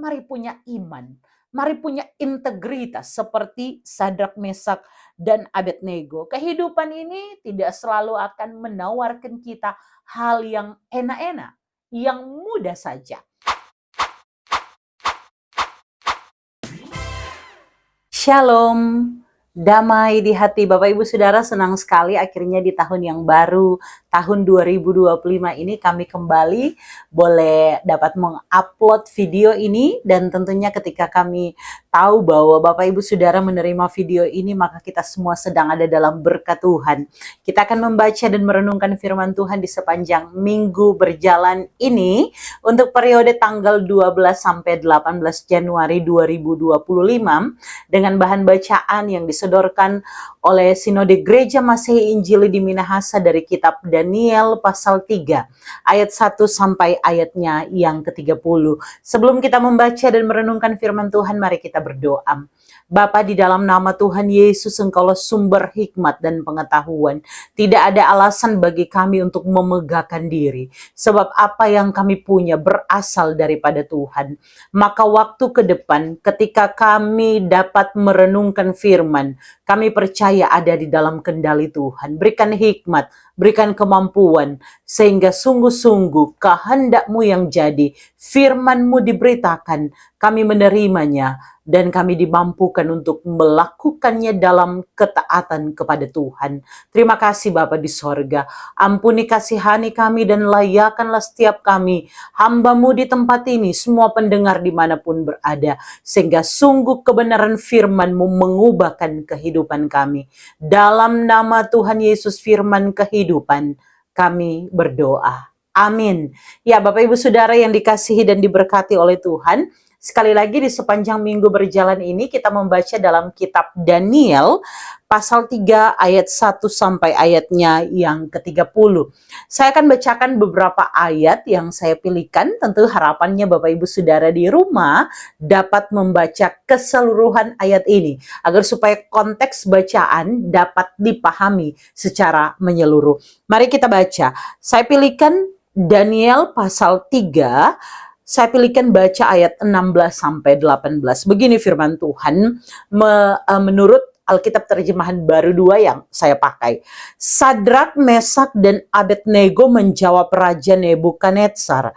Mari punya iman, mari punya integritas seperti Sadrak, Mesak, dan Abednego. Kehidupan ini tidak selalu akan menawarkan kita hal yang enak-enak, yang mudah saja. Shalom, damai di hati Bapak Ibu Saudara, senang sekali akhirnya di tahun yang baru, tahun 2025 ini kami kembali boleh dapat mengupload video ini, dan tentunya ketika kami tahu bahwa Bapak Ibu Saudara menerima video ini, maka kita semua sedang ada dalam berkat Tuhan. Kita akan membaca dan merenungkan firman Tuhan di sepanjang minggu berjalan ini untuk periode tanggal 12 sampai 18 Januari 2025 dengan bahan bacaan yang disodorkan oleh Sinode Gereja Masehi Injili di Minahasa dari kitab Daniel pasal 3 ayat 1 sampai ayatnya yang ke-30. Sebelum kita membaca dan merenungkan firman Tuhan, mari kita berdoa. Bapa, di dalam nama Tuhan Yesus, Engkaulah sumber hikmat dan pengetahuan. Tidak ada alasan bagi kami untuk memegahkan diri, sebab apa yang kami punya berasal daripada Tuhan. Maka waktu ke depan ketika kami dapat merenungkan firman, kami percaya ada di dalam kendali Tuhan. Berikan hikmat, berikan kemampuan, sehingga sungguh-sungguh kehendak-Mu yang jadi, firman-Mu diberitakan, kami menerimanya, dan kami dimampukan untuk melakukannya dalam ketaatan kepada Tuhan. Terima kasih Bapa di sorga. Ampuni kasihani kami dan layakanlah setiap kami, hamba-Mu di tempat ini, semua pendengar dimanapun berada, sehingga sungguh kebenaran firman-Mu mengubahkan kehidupan kami. Dalam nama Tuhan Yesus, firman kehidupan, kami berdoa. Amin. Ya, Bapak Ibu Saudara yang dikasihi dan diberkati oleh Tuhan, sekali lagi di sepanjang minggu berjalan ini kita membaca dalam kitab Daniel pasal 3 ayat 1 sampai ayatnya yang ke-30. Saya akan bacakan beberapa ayat yang saya pilihkan. Tentu harapannya Bapak Ibu Saudara di rumah dapat membaca keseluruhan ayat ini agar supaya konteks bacaan dapat dipahami secara menyeluruh. Mari kita baca. Saya pilihkan Daniel pasal 3. Saya pilihkan baca ayat 16 sampai 18. Begini firman Tuhan menurut Alkitab terjemahan baru 2 yang saya pakai. Sadrak, Mesak, dan Abednego menjawab Raja Nebukadnezar,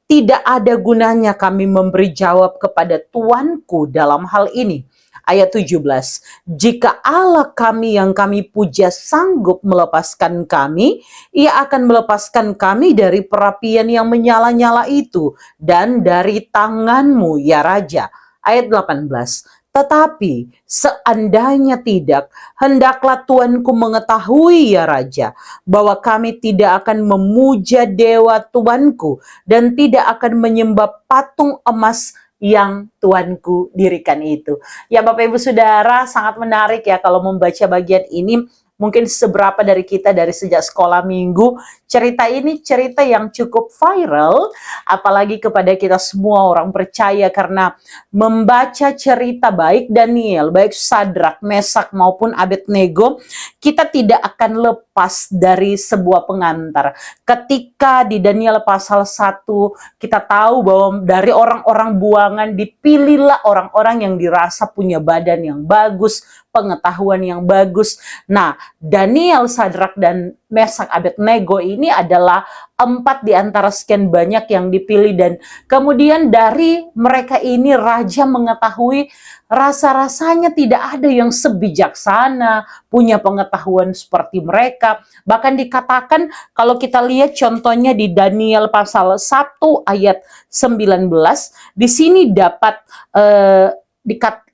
"Tidak ada gunanya kami memberi jawab kepada tuanku dalam hal ini." Ayat 17, "Jika Allah kami yang kami puja sanggup melepaskan kami, Ia akan melepaskan kami dari perapian yang menyala-nyala itu dan dari tanganmu, ya Raja." Ayat 18, "Tetapi seandainya tidak, hendaklah tuanku mengetahui, ya Raja, bahwa kami tidak akan memuja dewa tuanku dan tidak akan menyembah patung emas yang tuanku dirikan itu." Ya Bapak Ibu Saudara, sangat menarik ya kalau membaca bagian ini. Mungkin seberapa dari kita dari sejak sekolah minggu, cerita ini cerita yang cukup viral, apalagi kepada kita semua orang percaya, karena membaca cerita baik Daniel, baik Sadrak, Mesak maupun Abednego, kita tidak akan lepas dari sebuah pengantar. Ketika di Daniel pasal 1, kita tahu bahwa dari orang-orang buangan dipilihlah orang-orang yang dirasa punya badan yang bagus, pengetahuan yang bagus. Nah, Daniel, Sadrak, dan Mesak, Abednego ini adalah 4 di antara sekian banyak yang dipilih, dan kemudian dari mereka ini raja mengetahui rasa-rasanya tidak ada yang sebijaksana, punya pengetahuan seperti mereka. Bahkan dikatakan kalau kita lihat contohnya di Daniel pasal 1 ayat 19, di sini dapat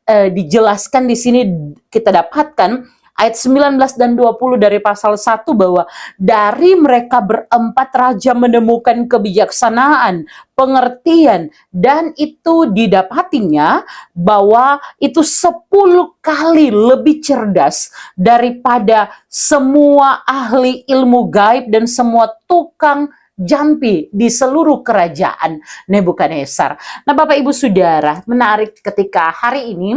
dijelaskan, di sini kita dapatkan ayat 19 dan 20 dari pasal 1 bahwa dari mereka berempat raja menemukan kebijaksanaan, pengertian, dan itu didapatinya bahwa itu 10 kali lebih cerdas daripada semua ahli ilmu gaib dan semua tukang jampi di seluruh kerajaan Nebukadnezar. Nah Bapak Ibu Saudara, menarik ketika hari ini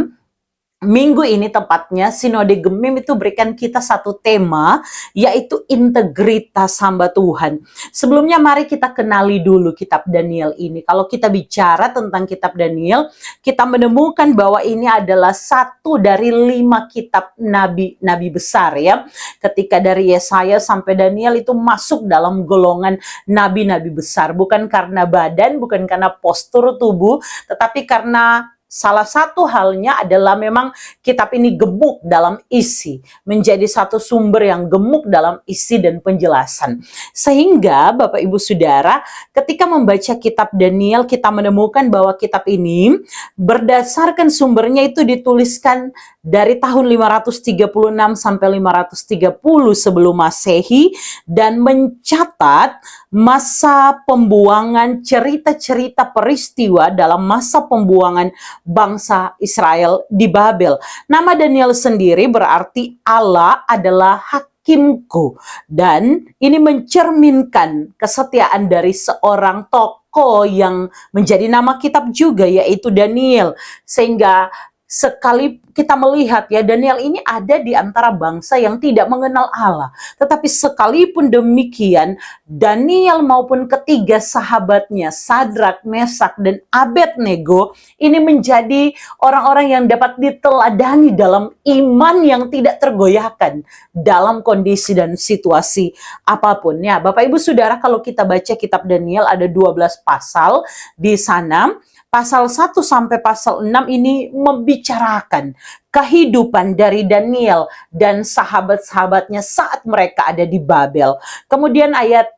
Minggu ini tepatnya Sinode Gemim itu berikan kita satu tema, yaitu integritas hamba Tuhan. Sebelumnya mari kita kenali dulu kitab Daniel ini. Kalau kita bicara tentang kitab Daniel, kita menemukan bahwa ini adalah satu dari 5 kitab nabi besar ya. Ketika dari Yesaya sampai Daniel itu masuk dalam golongan nabi-nabi besar. Bukan karena badan, bukan karena postur tubuh, tetapi karena salah satu halnya adalah memang kitab ini gemuk dalam isi, menjadi satu sumber yang gemuk dalam isi dan penjelasan. Sehingga Bapak Ibu Saudara, ketika membaca kitab Daniel, kita menemukan bahwa kitab ini berdasarkan sumbernya itu dituliskan dari tahun 536 sampai 530 sebelum Masehi, dan mencatat masa pembuangan, cerita-cerita peristiwa dalam masa pembuangan bangsa Israel di Babel. Nama Daniel sendiri berarti Allah adalah hakimku, dan ini mencerminkan kesetiaan dari seorang tokoh yang menjadi nama kitab juga, yaitu Daniel. Sehingga sekali kita melihat ya, Daniel ini ada di antara bangsa yang tidak mengenal Allah. Tetapi sekalipun demikian, Daniel maupun ketiga sahabatnya, Sadrak, Mesak, dan Abednego, ini menjadi orang-orang yang dapat diteladani dalam iman yang tidak tergoyahkan dalam kondisi dan situasi apapun. Ya, Bapak Ibu Saudara, kalau kita baca kitab Daniel ada 12 pasal di sana. Pasal 1 sampai pasal 6 ini membicarakan kehidupan dari Daniel dan sahabat-sahabatnya saat mereka ada di Babel. Kemudian ayat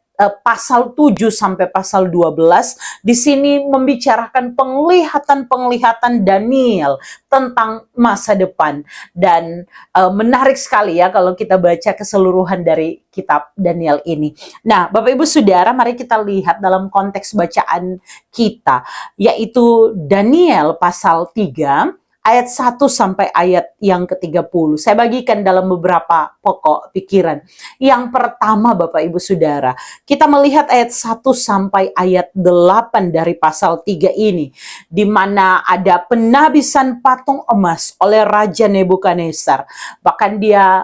pasal 7 sampai pasal 12 di sini membicarakan penglihatan-penglihatan Daniel tentang masa depan. Dan menarik sekali ya kalau kita baca keseluruhan dari kitab Daniel ini. Nah, Bapak Ibu Saudara, mari kita lihat dalam konteks bacaan kita, yaitu Daniel pasal 3 ayat 1 sampai ayat yang ke-30. Saya bagikan dalam beberapa pokok pikiran. Yang pertama, Bapak Ibu Saudara, kita melihat ayat 1 sampai ayat 8 dari pasal 3 ini, di mana ada penabisan patung emas oleh Raja Nebukadnezar. Bahkan dia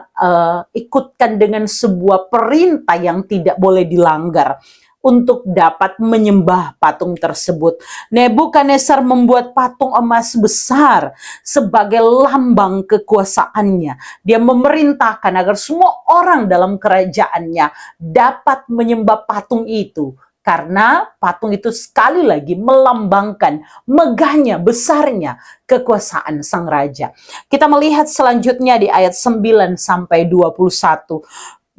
ikutkan dengan sebuah perintah yang tidak boleh dilanggar untuk dapat menyembah patung tersebut. Nebukadnezar membuat patung emas besar sebagai lambang kekuasaannya. Dia memerintahkan agar semua orang dalam kerajaannya dapat menyembah patung itu, karena patung itu sekali lagi melambangkan megahnya, besarnya kekuasaan sang raja. Kita melihat selanjutnya di ayat 9 sampai 21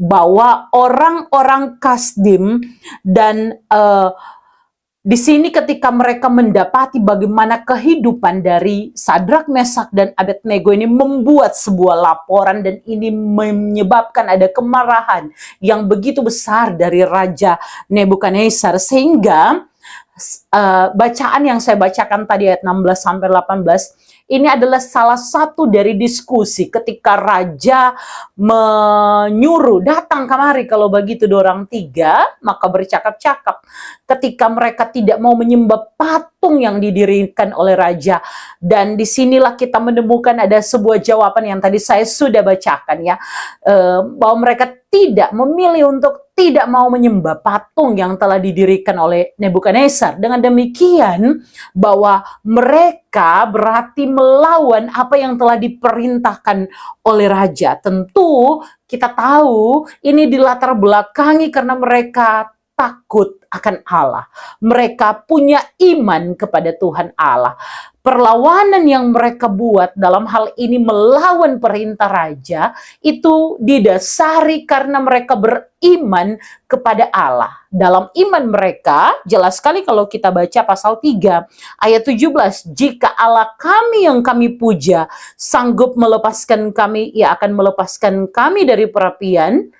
bahwa orang-orang Kasdim dan di sini ketika mereka mendapati bagaimana kehidupan dari Sadrak, Mesak, dan Abednego ini membuat sebuah laporan, dan ini menyebabkan ada kemarahan yang begitu besar dari Raja Nebukadnezar, sehingga bacaan yang saya bacakan tadi ayat 16 sampai 18 ini adalah salah satu dari diskusi ketika raja menyuruh datang kemari, kalau begitu dorang tiga maka bercakap-cakap. Ketika mereka tidak mau menyembah patung yang didirikan oleh raja, dan disinilah kita menemukan ada sebuah jawaban yang tadi saya sudah bacakan ya, bahwa mereka tidak memilih untuk tidak mau menyembah patung yang telah didirikan oleh Nebukadnezar. Dengan demikian, bahwa mereka berarti melawan apa yang telah diperintahkan oleh raja. Tentu kita tahu ini dilatar belakangi karena mereka takut akan Allah. Mereka punya iman kepada Tuhan Allah. Perlawanan yang mereka buat dalam hal ini melawan perintah raja itu didasari karena mereka beriman kepada Allah. Dalam iman mereka, jelas sekali kalau kita baca pasal 3 ayat 17, jika Allah kami yang kami puja sanggup melepaskan kami, ia akan melepaskan kami dari perapian.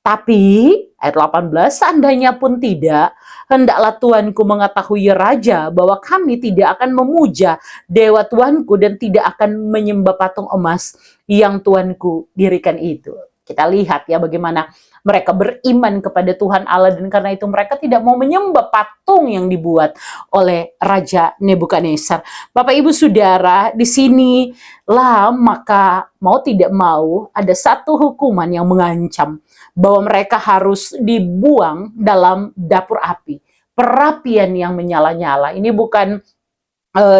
Tapi ayat 18, seandainya pun tidak, hendaklah Tuanku mengetahui raja bahwa kami tidak akan memuja dewa Tuanku dan tidak akan menyembah patung emas yang Tuanku dirikan itu. Kita lihat ya bagaimana mereka beriman kepada Tuhan Allah, dan karena itu mereka tidak mau menyembah patung yang dibuat oleh Raja Nebukadnezar. Bapak Ibu Saudara, di sini lah maka mau tidak mau ada satu hukuman yang mengancam bahwa mereka harus dibuang dalam dapur api, perapian yang menyala-nyala. Ini bukan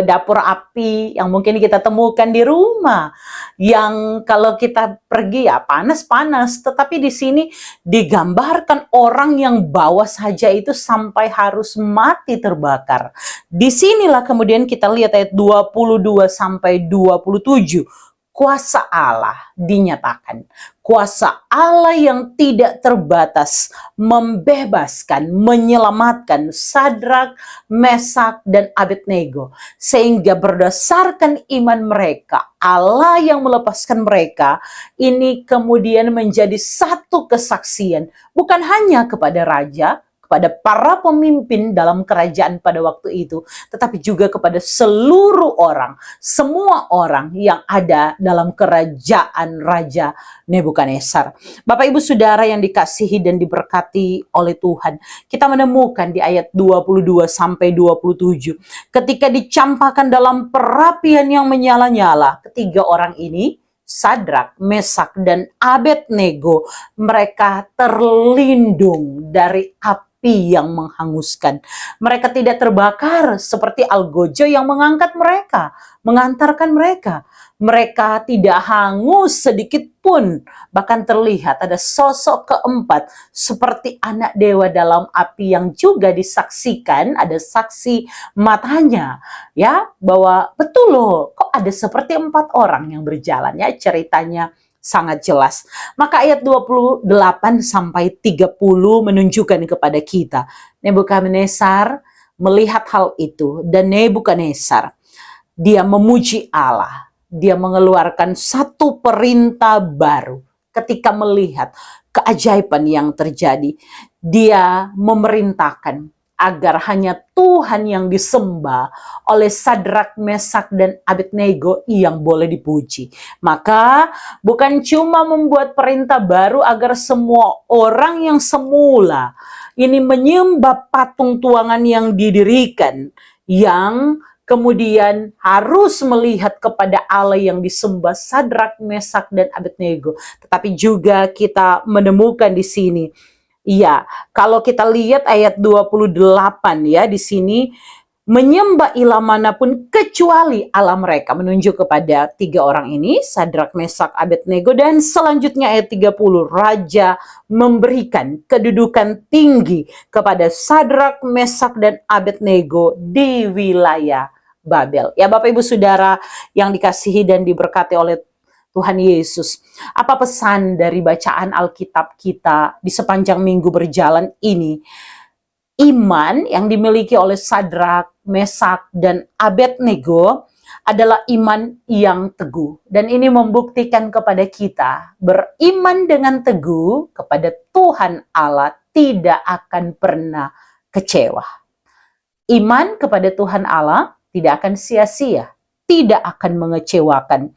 dapur api yang mungkin kita temukan di rumah, yang kalau kita pergi ya panas-panas, tetapi di sini digambarkan orang yang bawa saja itu sampai harus mati terbakar. Disinilah kemudian kita lihat ayat 22 sampai 27. Kuasa Allah dinyatakan. Kuasa Allah yang tidak terbatas membebaskan, menyelamatkan Sadrak, Mesak, dan Abednego. Sehingga berdasarkan iman mereka, Allah yang melepaskan mereka, ini kemudian menjadi satu kesaksian. Bukan hanya kepada raja, kepada para pemimpin dalam kerajaan pada waktu itu, tetapi juga kepada seluruh orang, semua orang yang ada dalam kerajaan Raja Nebukadnezar. Bapak Ibu Saudara yang dikasihi dan diberkati oleh Tuhan, kita menemukan di ayat 22 sampai 27, ketika dicampakkan dalam perapian yang menyala-nyala, ketiga orang ini, Sadrak, Mesak, dan Abednego, mereka terlindung dari api yang menghanguskan. Mereka tidak terbakar seperti algojo yang mengangkat mereka, mengantarkan mereka. Mereka tidak hangus sedikit pun. Bahkan terlihat ada sosok keempat seperti anak dewa dalam api yang juga disaksikan, ada saksi matanya, ya, bahwa betul loh, kok ada seperti 4 orang yang berjalan, ya, ceritanya sangat jelas. Maka ayat 28 sampai 30 menunjukkan kepada kita, Nebukadnezar melihat hal itu, dan Nebukadnezar dia memuji Allah. Dia mengeluarkan satu perintah baru ketika melihat keajaiban yang terjadi. Dia memerintahkan agar hanya Tuhan yang disembah oleh Sadrak, Mesak, dan Abednego yang boleh dipuji. Maka bukan cuma membuat perintah baru agar semua orang yang semula ini menyembah patung tuangan yang didirikan, yang kemudian harus melihat kepada Allah yang disembah Sadrak, Mesak, dan Abednego, tetapi juga kita menemukan di sini, iya, kalau kita lihat ayat 28 ya, di sini menyembah ilah manapun kecuali Allah mereka, menunjuk kepada 3 orang ini, Sadrak, Mesak, Abednego, dan selanjutnya ayat 30, raja memberikan kedudukan tinggi kepada Sadrak, Mesak, dan Abednego di wilayah Babel. Ya Bapak Ibu Saudara yang dikasihi dan diberkati oleh Tuhan Yesus, apa pesan dari bacaan Alkitab kita di sepanjang minggu berjalan ini? Iman yang dimiliki oleh Sadrak, Mesak, dan Abednego adalah iman yang teguh. Dan ini membuktikan kepada kita, beriman dengan teguh kepada Tuhan Allah tidak akan pernah kecewa. Iman kepada Tuhan Allah tidak akan sia-sia, tidak akan mengecewakan.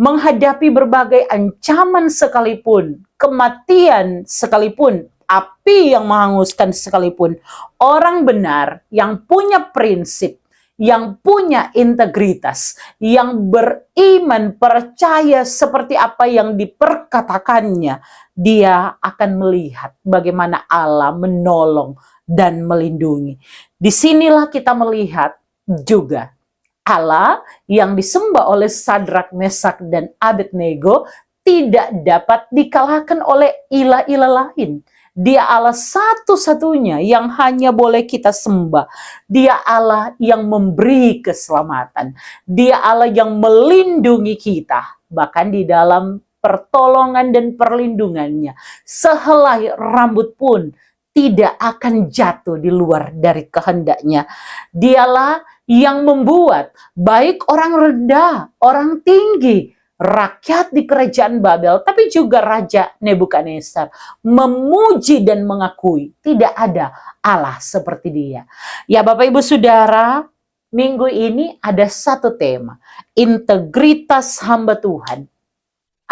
Menghadapi berbagai ancaman sekalipun, kematian sekalipun, api yang menghanguskan sekalipun, orang benar yang punya prinsip, yang punya integritas, yang beriman, percaya seperti apa yang diperkatakannya, dia akan melihat bagaimana Allah menolong dan melindungi. Disinilah kita melihat juga Allah yang disembah oleh Sadrak, Mesak, dan Abednego tidak dapat dikalahkan oleh ilah-ilah lain. Dia Allah satu-satunya yang hanya boleh kita sembah. Dia Allah yang memberi keselamatan. Dia Allah yang melindungi kita. Bahkan di dalam pertolongan dan perlindungannya, sehelai rambut pun tidak akan jatuh di luar dari kehendaknya. Dialah yang membuat baik orang rendah, orang tinggi, rakyat di kerajaan Babel, tapi juga Raja Nebukadnezar memuji dan mengakui tidak ada Allah seperti dia. Ya Bapak Ibu Saudara, minggu ini ada satu tema, integritas hamba Tuhan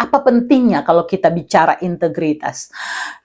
Apa pentingnya kalau kita bicara integritas?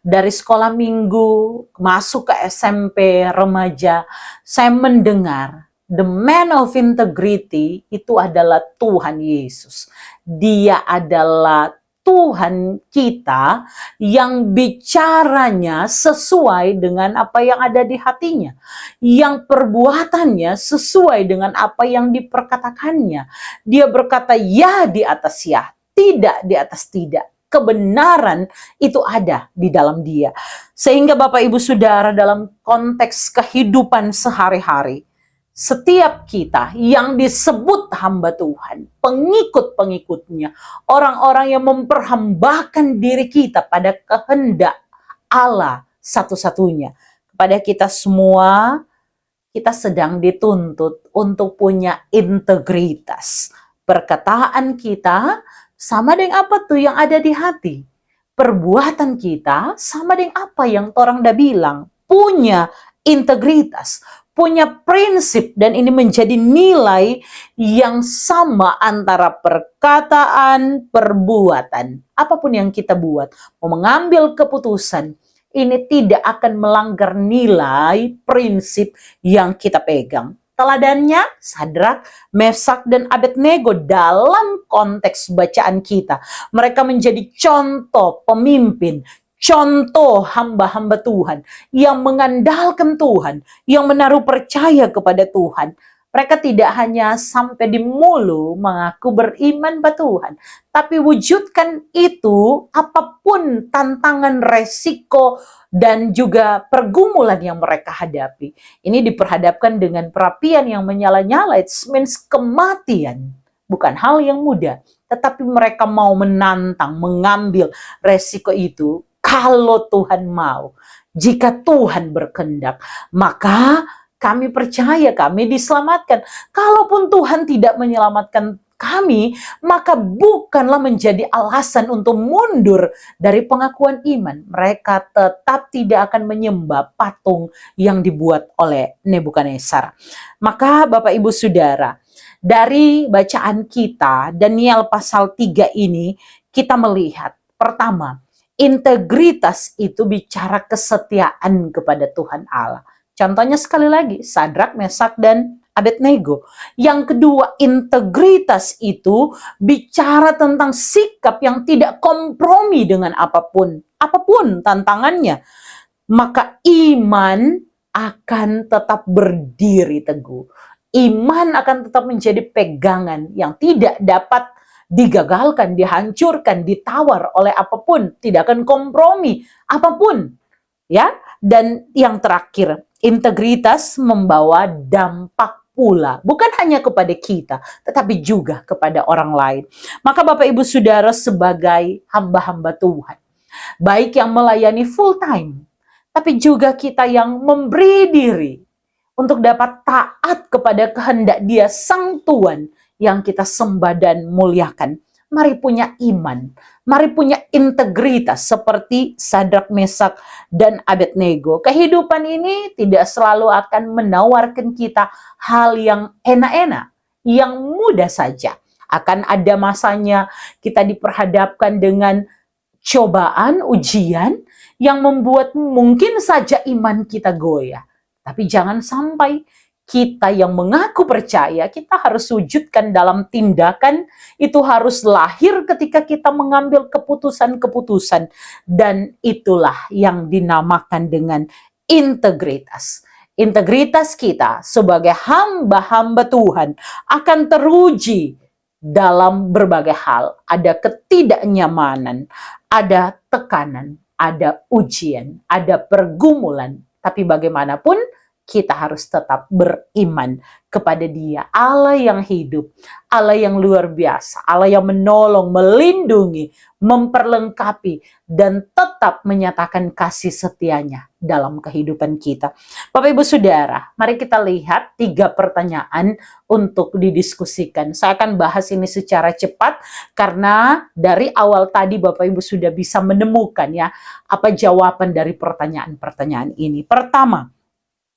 Dari sekolah minggu, masuk ke SMP, remaja, saya mendengar the man of integrity itu adalah Tuhan Yesus. Dia adalah Tuhan kita yang bicaranya sesuai dengan apa yang ada di hatinya. Yang perbuatannya sesuai dengan apa yang diperkatakannya. Dia berkata ya di atas ya, tidak di atas tidak. Kebenaran itu ada di dalam dia. Sehingga Bapak Ibu Saudara, dalam konteks kehidupan sehari-hari, setiap kita yang disebut hamba Tuhan, pengikut-pengikutnya, orang-orang yang memperhambakan diri kita pada kehendak Allah satu-satunya, kepada kita semua, kita sedang dituntut untuk punya integritas. Perkataan kita sama dengan apa tuh yang ada di hati. Perbuatan kita sama dengan apa yang orang dah bilang. Punya integritas, punya prinsip, dan ini menjadi nilai yang sama antara perkataan, perbuatan. Apapun yang kita buat, mau mengambil keputusan, ini tidak akan melanggar nilai prinsip yang kita pegang. Teladannya Sadrak, Mesak, dan Abednego dalam konteks bacaan kita. Mereka menjadi contoh pemimpin, contoh hamba-hamba Tuhan yang mengandalkan Tuhan, yang menaruh percaya kepada Tuhan. Mereka tidak hanya sampai di mulut mengaku beriman pada Tuhan, tapi wujudkan itu apapun tantangan, resiko, dan juga pergumulan yang mereka hadapi. Ini diperhadapkan dengan perapian yang menyala-nyala, it means kematian. Bukan hal yang mudah, tetapi mereka mau menantang, mengambil resiko itu kalau Tuhan mau. Jika Tuhan berkehendak, maka kami percaya kami diselamatkan. Kalaupun Tuhan tidak menyelamatkan kami, maka bukanlah menjadi alasan untuk mundur dari pengakuan iman. Mereka tetap tidak akan menyembah patung yang dibuat oleh Nebukadnezar. Maka Bapak Ibu Saudara, dari bacaan kita, Daniel pasal 3 ini, kita melihat, pertama, integritas itu bicara kesetiaan kepada Tuhan Allah. Contohnya sekali lagi, Sadrak, Mesak, dan Abednego. Yang kedua, integritas itu bicara tentang sikap yang tidak kompromi dengan apapun. Apapun tantangannya. Maka iman akan tetap berdiri teguh. Iman akan tetap menjadi pegangan yang tidak dapat digagalkan, dihancurkan, ditawar oleh apapun. Tidak akan kompromi apapun. Ya, dan yang terakhir, integritas membawa dampak pula, bukan hanya kepada kita, tetapi juga kepada orang lain. Maka Bapak Ibu Saudara, sebagai hamba-hamba Tuhan, baik yang melayani full time, tapi juga kita yang memberi diri untuk dapat taat kepada kehendak Dia Sang Tuhan yang kita sembah dan muliakan. Mari punya iman, mari punya integritas seperti Sadrak, Mesak, dan Abednego. Kehidupan ini tidak selalu akan menawarkan kita hal yang enak-enak, yang mudah saja. Akan ada masanya kita diperhadapkan dengan cobaan, ujian yang membuat mungkin saja iman kita goyah. Tapi jangan sampai kita yang mengaku percaya, kita harus wujudkan dalam tindakan, itu harus lahir ketika kita mengambil keputusan-keputusan. Dan itulah yang dinamakan dengan integritas. Integritas kita sebagai hamba-hamba Tuhan akan teruji dalam berbagai hal. Ada ketidaknyamanan, ada tekanan, ada ujian, ada pergumulan. Tapi bagaimanapun, kita harus tetap beriman kepada Dia, Allah yang hidup, Allah yang luar biasa, Allah yang menolong, melindungi, memperlengkapi, dan tetap menyatakan kasih setianya dalam kehidupan kita. Bapak Ibu Saudara, mari kita lihat 3 pertanyaan untuk didiskusikan. Saya akan bahas ini secara cepat karena dari awal tadi Bapak Ibu sudah bisa menemukan ya apa jawaban dari pertanyaan-pertanyaan ini. Pertama,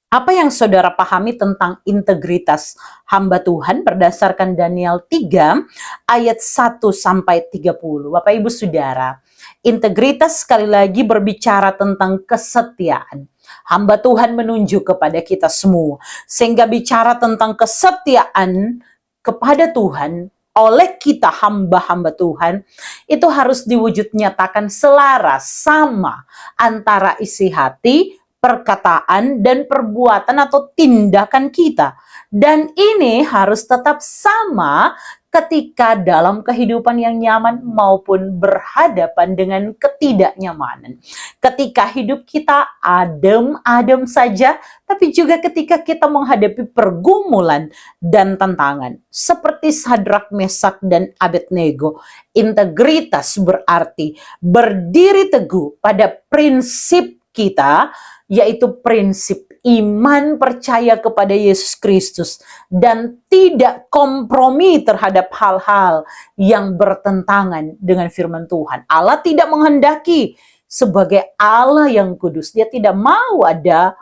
Apa yang saudara pahami tentang integritas hamba Tuhan berdasarkan Daniel 3 ayat 1 sampai 30. Bapak Ibu Saudara, integritas sekali lagi berbicara tentang kesetiaan. Hamba Tuhan menunjuk kepada kita semua, sehingga bicara tentang kesetiaan kepada Tuhan oleh kita hamba-hamba Tuhan, itu harus diwujud nyatakan selaras, sama antara isi hati, perkataan, dan perbuatan atau tindakan kita. Dan ini harus tetap sama ketika dalam kehidupan yang nyaman maupun berhadapan dengan ketidaknyamanan. Ketika hidup kita adem-adem saja, tapi juga ketika kita menghadapi pergumulan dan tantangan. Seperti Sadrak, Mesak, dan Abednego, integritas berarti berdiri teguh pada prinsip kita, yaitu prinsip iman percaya kepada Yesus Kristus dan tidak kompromi terhadap hal-hal yang bertentangan dengan firman Tuhan. Allah tidak menghendaki sebagai Allah yang kudus. Dia tidak mau ada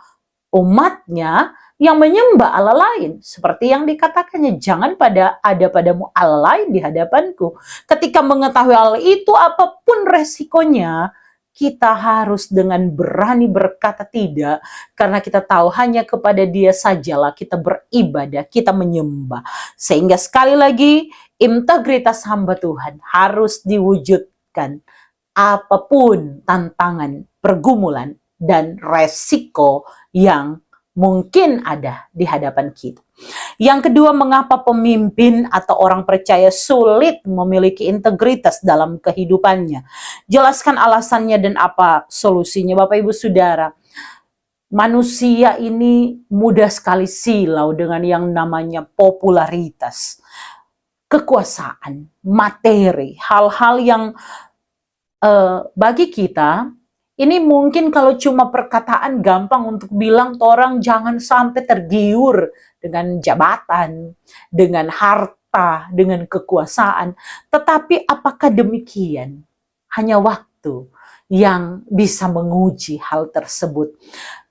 umatnya yang menyembah Allah lain. Seperti yang dikatakannya, jangan ada padamu Allah lain di hadapanku. Ketika mengetahui hal itu, apapun resikonya, kita harus dengan berani berkata tidak, karena kita tahu hanya kepada Dia sajalah kita beribadah, kita menyembah. Sehingga sekali lagi, integritas hamba Tuhan harus diwujudkan apapun tantangan, pergumulan, dan resiko yang mungkin ada di hadapan kita. Yang kedua, mengapa pemimpin atau orang percaya sulit memiliki integritas dalam kehidupannya? Jelaskan alasannya dan apa solusinya, Bapak Ibu Saudara. Manusia ini mudah sekali silau dengan yang namanya popularitas, kekuasaan, materi, hal-hal yang bagi kita ini mungkin kalau cuma perkataan gampang untuk bilang orang jangan sampai tergiur dengan jabatan, dengan harta, dengan kekuasaan. Tetapi apakah demikian? Hanya waktu yang bisa menguji hal tersebut.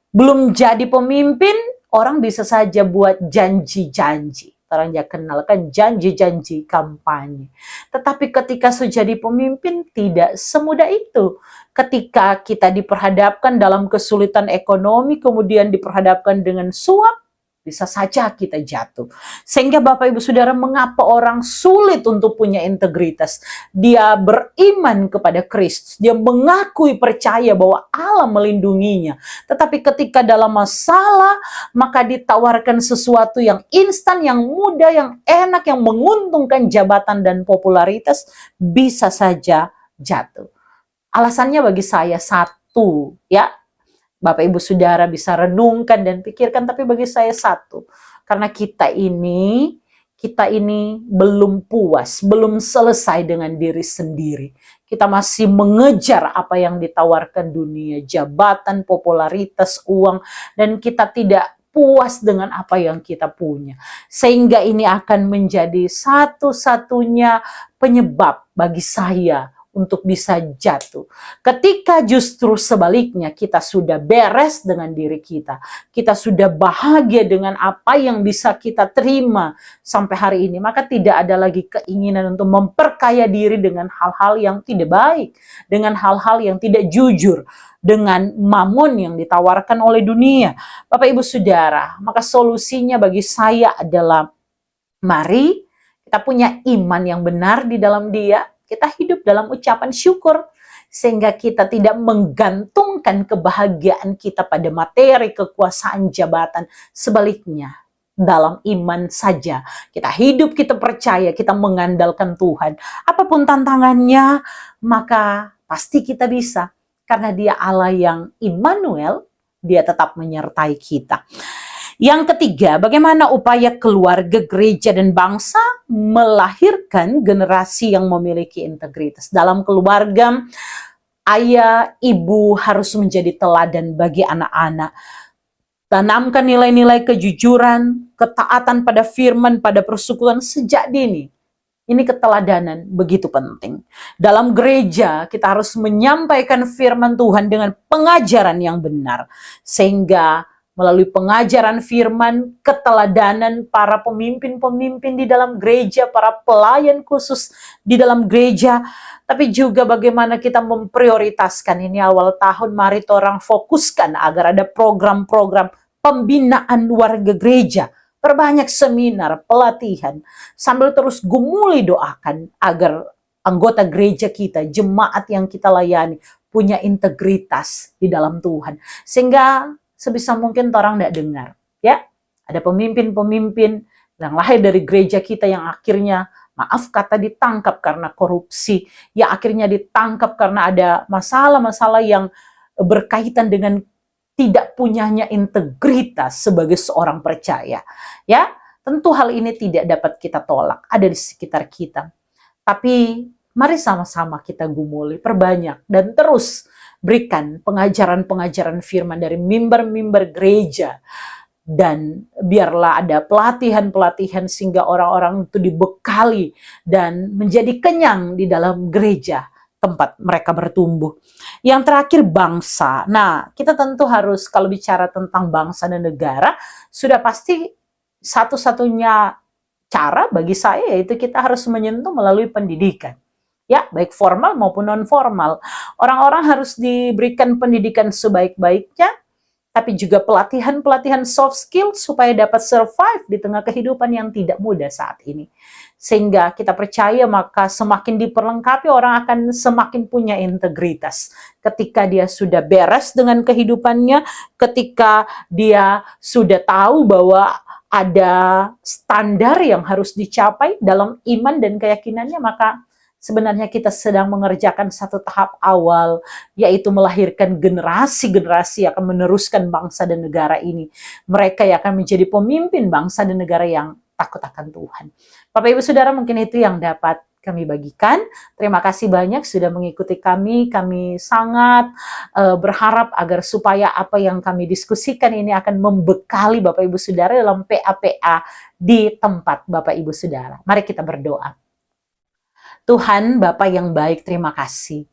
Belum jadi pemimpin, orang bisa saja buat janji-janji. Orang yang kenalkan janji-janji kampanye. Tetapi ketika sudah jadi pemimpin, tidak semudah itu. Ketika kita diperhadapkan dalam kesulitan ekonomi, kemudian diperhadapkan dengan suap, bisa saja kita jatuh. Sehingga Bapak Ibu Saudara, mengapa orang sulit untuk punya integritas? Dia beriman kepada Kristus, dia mengakui percaya bahwa Allah melindunginya. Tetapi ketika dalam masalah, maka ditawarkan sesuatu yang instan, yang mudah, yang enak, yang menguntungkan jabatan dan popularitas, bisa saja jatuh. Alasannya bagi saya satu, ya. Bapak Ibu Saudara bisa renungkan dan pikirkan, tapi bagi saya satu. Karena kita ini belum puas, belum selesai dengan diri sendiri. Kita masih mengejar apa yang ditawarkan dunia, jabatan, popularitas, uang, dan kita tidak puas dengan apa yang kita punya. Sehingga ini akan menjadi satu-satunya penyebab bagi saya untuk bisa jatuh. Ketika justru sebaliknya kita sudah beres dengan diri kita sudah bahagia dengan apa yang bisa kita terima sampai hari ini, maka tidak ada lagi keinginan untuk memperkaya diri dengan hal-hal yang tidak baik, dengan hal-hal yang tidak jujur, dengan mamon yang ditawarkan oleh dunia. Bapak Ibu Saudara, maka solusinya bagi saya adalah mari kita punya iman yang benar di dalam Dia. Kita hidup dalam ucapan syukur, sehingga kita tidak menggantungkan kebahagiaan kita pada materi, kekuasaan, jabatan. Sebaliknya, dalam iman saja kita hidup, kita percaya, kita mengandalkan Tuhan. Apapun tantangannya, maka pasti kita bisa. Karena Dia Allah yang Immanuel, Dia tetap menyertai kita. Yang ketiga, bagaimana upaya keluarga, gereja, dan bangsa melahirkan generasi yang memiliki integritas. Dalam keluarga, ayah, ibu harus menjadi teladan bagi anak-anak. Tanamkan nilai-nilai kejujuran, ketaatan pada firman, pada persekutuan sejak dini. Ini keteladanan begitu penting. Dalam gereja, kita harus menyampaikan firman Tuhan dengan pengajaran yang benar. Sehingga melalui pengajaran firman, keteladanan para pemimpin-pemimpin di dalam gereja, para pelayan khusus di dalam gereja, tapi juga bagaimana kita memprioritaskan ini awal tahun, mari orang fokuskan agar ada program-program pembinaan warga gereja, perbanyak seminar, pelatihan, sambil terus gumuli doakan agar anggota gereja kita, jemaat yang kita layani, punya integritas di dalam Tuhan. Sehingga sebisa mungkin orang tidak dengar. Ya, ada pemimpin-pemimpin yang lahir dari gereja kita yang akhirnya, maaf kata, ditangkap karena korupsi, yang akhirnya ditangkap karena ada masalah-masalah yang berkaitan dengan tidak punyanya integritas sebagai seorang percaya. Ya, tentu hal ini tidak dapat kita tolak, ada di sekitar kita. Tapi mari sama-sama kita gumuli, perbanyak, dan terus berikan pengajaran-pengajaran firman dari mimbar-mimbar gereja. Dan biarlah ada pelatihan-pelatihan sehingga orang-orang itu dibekali dan menjadi kenyang di dalam gereja tempat mereka bertumbuh. Yang terakhir, bangsa. Nah, kita tentu harus, kalau bicara tentang bangsa dan negara, sudah pasti satu-satunya cara bagi saya yaitu kita harus menyentuh melalui pendidikan. Ya, baik formal maupun non formal. Orang-orang harus diberikan pendidikan sebaik-baiknya, tapi juga pelatihan-pelatihan soft skill supaya dapat survive di tengah kehidupan yang tidak mudah saat ini. Sehingga kita percaya maka semakin diperlengkapi orang akan semakin punya integritas. Ketika dia sudah beres dengan kehidupannya, ketika dia sudah tahu bahwa ada standar yang harus dicapai dalam iman dan keyakinannya, maka sebenarnya kita sedang mengerjakan satu tahap awal, yaitu melahirkan generasi-generasi yang akan meneruskan bangsa dan negara ini. Mereka yang akan menjadi pemimpin bangsa dan negara yang takut akan Tuhan. Bapak Ibu Saudara, mungkin itu yang dapat kami bagikan. Terima kasih banyak sudah mengikuti kami. Kami sangat berharap agar supaya apa yang kami diskusikan ini akan membekali Bapak Ibu Saudara dalam PA-PA di tempat Bapak Ibu Saudara. Mari kita berdoa. Tuhan Bapa yang baik, terima kasih.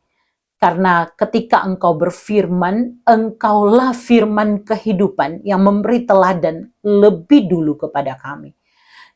Karena ketika Engkau berfirman, Engkaulah firman kehidupan yang memberi teladan lebih dulu kepada kami.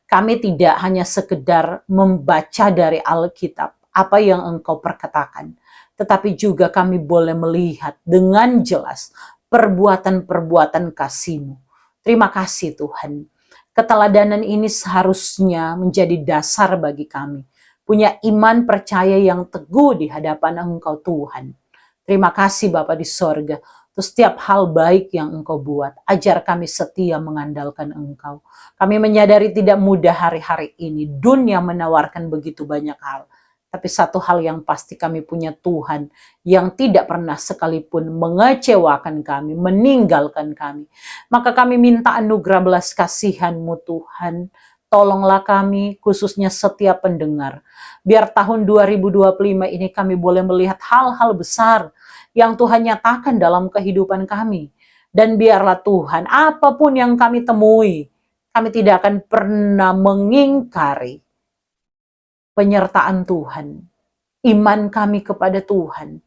Kami tidak hanya sekedar membaca dari Alkitab apa yang Engkau perkatakan, tetapi juga kami boleh melihat dengan jelas perbuatan-perbuatan kasih-Mu. Terima kasih Tuhan. Keteladanan ini seharusnya menjadi dasar bagi kami. Punya iman percaya yang teguh di hadapan Engkau Tuhan. Terima kasih Bapa di sorga. Terus setiap hal baik yang Engkau buat, ajar kami setia mengandalkan Engkau. Kami menyadari tidak mudah hari-hari ini. Dunia menawarkan begitu banyak hal. Tapi satu hal yang pasti, kami punya Tuhan yang tidak pernah sekalipun mengecewakan kami, meninggalkan kami. Maka kami minta anugerah belas kasihan-Mu Tuhan. Tolonglah kami, khususnya setiap pendengar. Biar tahun 2025 ini kami boleh melihat hal-hal besar yang Tuhan nyatakan dalam kehidupan kami. Dan biarlah Tuhan, apapun yang kami temui, kami tidak akan pernah mengingkari penyertaan Tuhan, iman kami kepada Tuhan.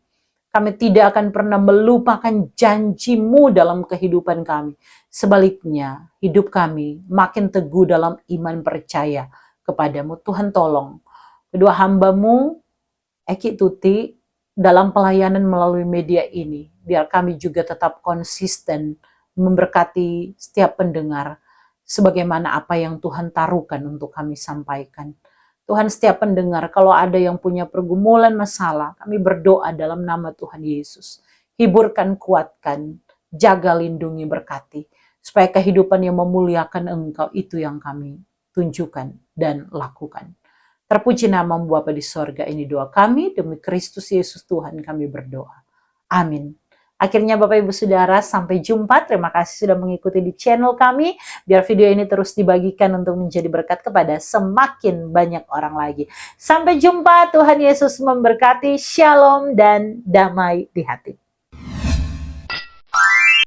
Kami tidak akan pernah melupakan janji-Mu dalam kehidupan kami. Sebaliknya, hidup kami makin teguh dalam iman percaya kepada-Mu. Tuhan tolong kedua hamba-Mu, Eki Tuti, dalam pelayanan melalui media ini, biar kami juga tetap konsisten memberkati setiap pendengar, sebagaimana apa yang Tuhan taruhkan untuk kami sampaikan. Tuhan, setiap pendengar, kalau ada yang punya pergumulan masalah, kami berdoa dalam nama Tuhan Yesus. Hiburkan, kuatkan, jaga, lindungi, berkati. Supaya kehidupan yang memuliakan Engkau itu yang kami tunjukkan dan lakukan. Terpuji nama-Mu Bapa di sorga, ini doa kami, demi Kristus Yesus Tuhan kami berdoa. Amin. Akhirnya Bapak Ibu Saudara, sampai jumpa. Terima kasih sudah mengikuti di channel kami. Biar video ini terus dibagikan untuk menjadi berkat kepada semakin banyak orang lagi. Sampai jumpa, Tuhan Yesus memberkati. Shalom dan damai di hati.